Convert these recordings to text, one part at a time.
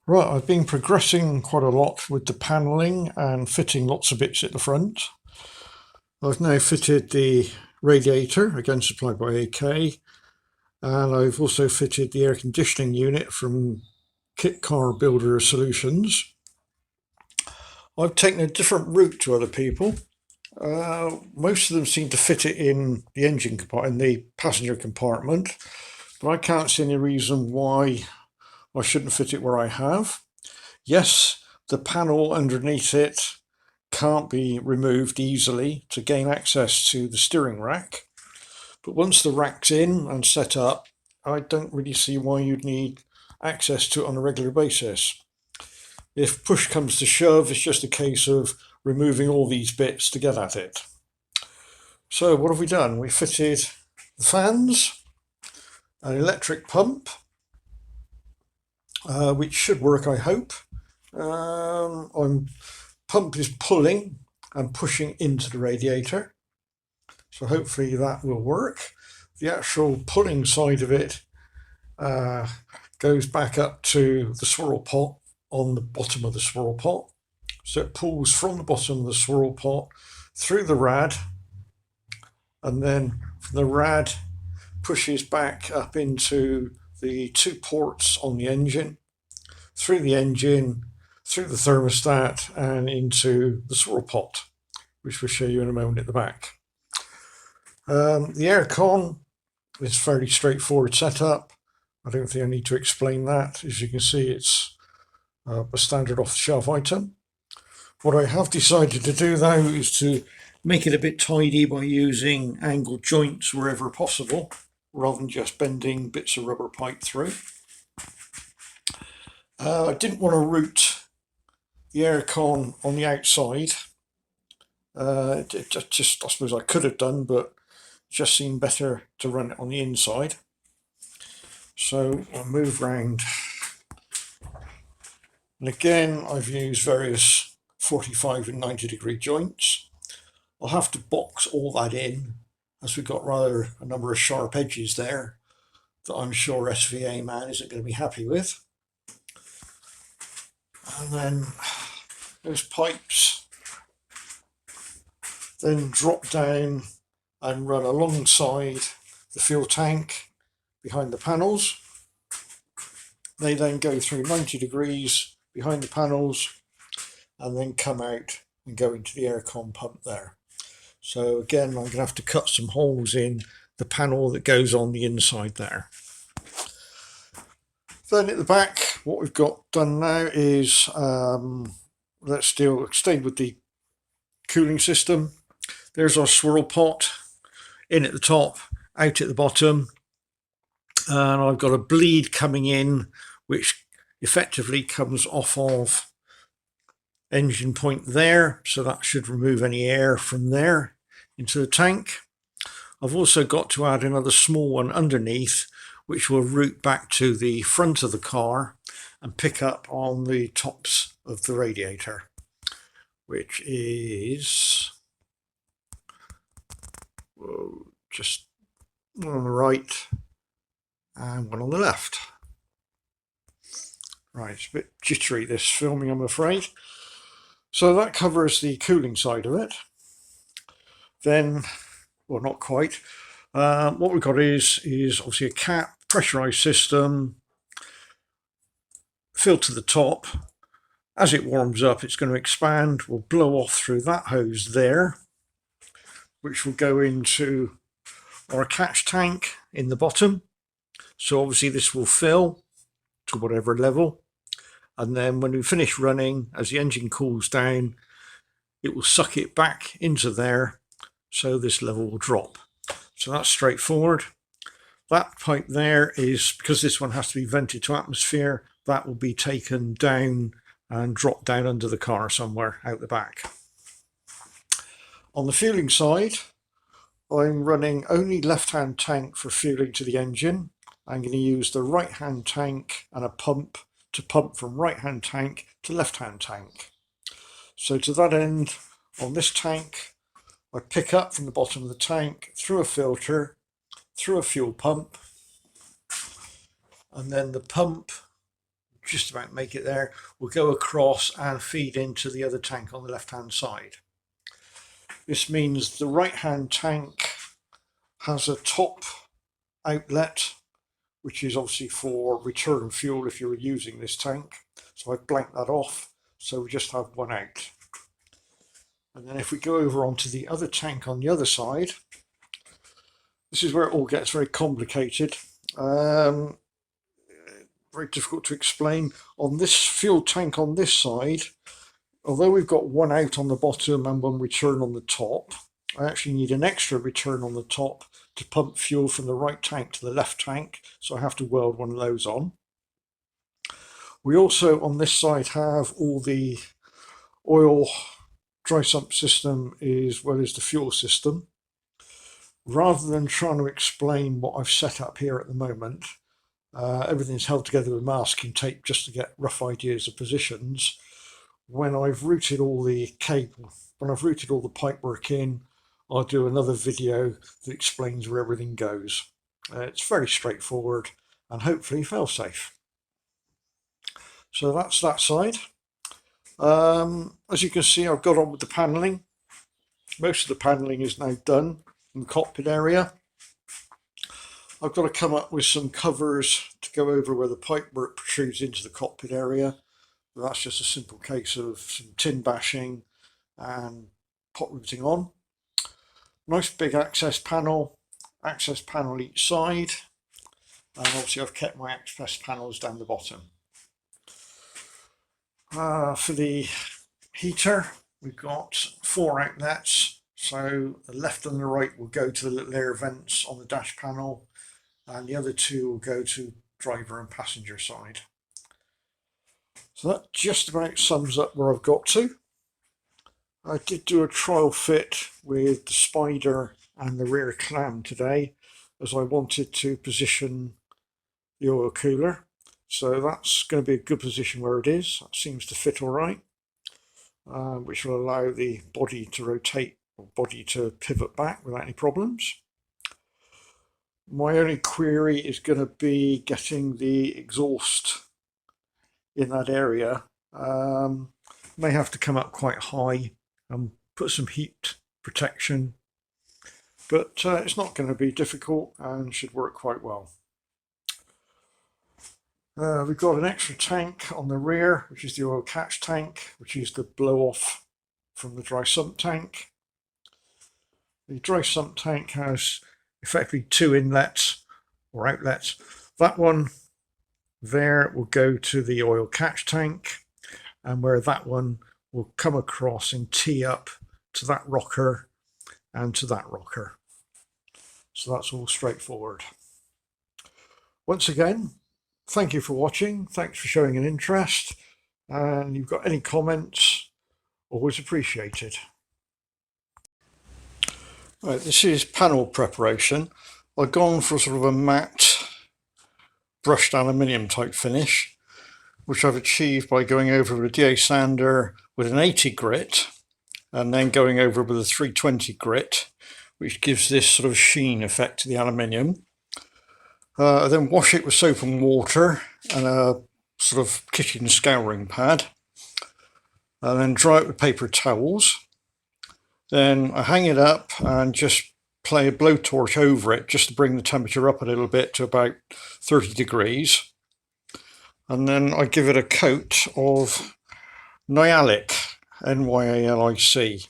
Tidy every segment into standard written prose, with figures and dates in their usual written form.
Right, I've been progressing quite a lot with the panelling and fitting lots of bits at the front. I've now fitted the radiator, again supplied by AK, and I've also fitted the air conditioning unit from Kit Car Builder Solutions. I've taken a different route to other people. Most of them seem to fit it in the engine compartment, in the passenger compartment, but I can't see any reason why I shouldn't fit it where I have. Yes, the panel underneath it can't be removed easily to gain access to the steering rack, but once the rack's in and set up, I don't really see why you'd need access to it on a regular basis. If push comes to shove, it's just a case of removing all these bits to get at it. So what have we done? We fitted the fans, an electric pump, which should work, I hope. Pump is pulling and pushing into the radiator, so hopefully that will work. The actual pulling side of it goes back up to the swirl pot on the bottom of the swirl pot, so it pulls from the bottom of the swirl pot through the rad, and then from the rad pushes back up into the two ports on the engine, through the engine, through the thermostat, and into the swirl pot, which we'll show you in a moment at the back. The aircon is fairly straightforward setup. I don't think I need to explain that. As you can see, it's a standard off-the-shelf item. What I have decided to do though is to make it a bit tidy by using angled joints wherever possible, rather than just bending bits of rubber pipe through. I didn't want to route the aircon on the outside. I suppose I could have done, but it just seemed better to run it on the inside. So I'll move round. And again, I've used various 45 and 90 degree joints. I'll have to box all that in, as we've got rather a number of sharp edges there that I'm sure SVA man isn't going to be happy with. And then those pipes then drop down and run alongside the fuel tank behind the panels. They then go through 90 degrees behind the panels and then come out and go into the aircon pump there. So again, I'm going to have to cut some holes in the panel that goes on the inside there. Then at the back, what we've got done now is let's stay with the cooling system. There's our swirl pot, in at the top, out at the bottom, and I've got a bleed coming in which effectively comes off of engine point there, so that should remove any air from there into the tank. I've also got to add another small one underneath, which will route back to the front of the car and pick up on the tops of the radiator, which is just one on the right and one on the left. Right, it's a bit jittery this filming, I'm afraid. So that covers the cooling side of it. Then, well, not quite. What we've got is obviously a cap, pressurized system, filled to the top. As it warms up, it's going to expand, will blow off through that hose there, which will go into our catch tank in the bottom. So obviously this will fill to whatever level, and then when we finish running, as the engine cools down, it will suck it back into there, so this level will drop. So that's straightforward. That pipe there is, because this one has to be vented to atmosphere, that will be taken down and dropped down under the car somewhere out the back. On the fueling side, I'm running only left-hand tank for fueling to the engine. I'm going to use the right-hand tank and a pump to pump from right-hand tank to left-hand tank. So to that end, on this tank, I pick up from the bottom of the tank through a filter, through a fuel pump, and then the pump just about make it there, will go across and feed into the other tank on the left hand side. This means the right hand tank has a top outlet, which is obviously for return fuel if you're using this tank. So I've blanked that off, so we just have one out. And then if we go over onto the other tank on the other side, this is where it all gets very complicated. Very difficult to explain. On this fuel tank on this side, although we've got one out on the bottom and one return on the top, I actually need an extra return on the top to pump fuel from the right tank to the left tank, so I have to weld one of those on. We also on this side have all the oil dry sump system as well as the fuel system. Rather than trying to explain what I've set up here at the moment, everything's held together with masking tape just to get rough ideas of positions. When I've routed all the cable, when I've routed all the pipework in, I'll do another video that explains where everything goes. It's very straightforward and hopefully fail-safe. So that's that side. As you can see, I've got on with the panelling. Most of the panelling is now done in the cockpit area. I've got to come up with some covers to go over where the pipework protrudes into the cockpit area. But that's just a simple case of some tin bashing and pot riveting on. Nice big access panel each side, and obviously I've kept my access panels down the bottom. For the heater, we've got 4 outlets, so the left and the right will go to the little air vents on the dash panel, and the other 2 will go to driver and passenger side. So that just about sums up where I've got to. I did do a trial fit with the spider and the rear clam today, as I wanted to position the oil cooler. So that's going to be a good position where it is. That seems to fit all right, which will allow the body to rotate or body to pivot back without any problems. My only query is going to be getting the exhaust in that area. May have to come up quite high and put some heat protection, but it's not going to be difficult and should work quite well. We've got an extra tank on the rear, which is the oil catch tank, which is the blow off from the dry sump tank. The dry sump tank has effectively 2 inlets or outlets. That one there will go to the oil catch tank, and where that one will come across and tee up to that rocker and to that rocker. So that's all straightforward. Once again, thank you for watching. Thanks for showing an interest. And if you've got any comments, always appreciated. Right, this is panel preparation. I've gone for sort of a matte brushed aluminium type finish, which I've achieved by going over with a DA sander with an 80 grit and then going over with a 320 grit, which gives this sort of sheen effect to the aluminium. I then wash it with soap and water and a sort of kitchen scouring pad, and then dry it with paper towels. Then I hang it up and just play a blowtorch over it just to bring the temperature up a little bit to about 30 degrees. And then I give it a coat of Nyalic, Nyalic.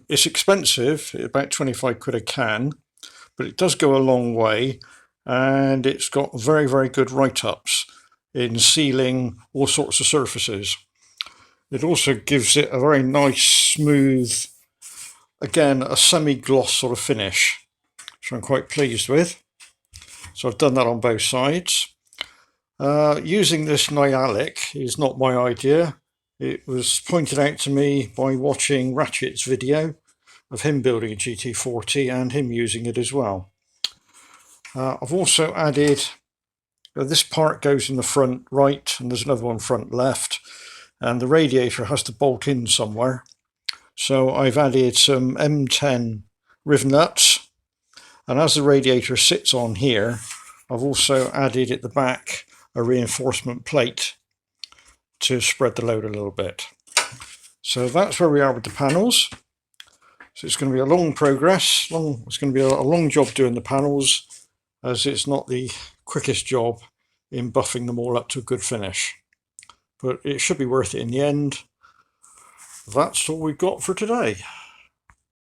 It's expensive, about 25 quid a can, but it does go a long way, and it's got very, very good write-ups in sealing all sorts of surfaces. It also gives it a very nice, smooth, again, a semi-gloss sort of finish, which I'm quite pleased with. So I've done that on both sides. Using this Nyalic is not my idea. It was pointed out to me by watching Ratchet's video of him building a GT40 and him using it as well. I've also added, this part goes in the front right and there's another one front left, and the radiator has to bolt in somewhere. So I've added some M10 rivet nuts, and as the radiator sits on here, I've also added at the back a reinforcement plate to spread the load a little bit. So that's where we are with the panels. So it's going to be a long progress. It's going to be a long job doing the panels, as it's not the quickest job in buffing them all up to a good finish. But it should be worth it in the end. That's all we've got for today.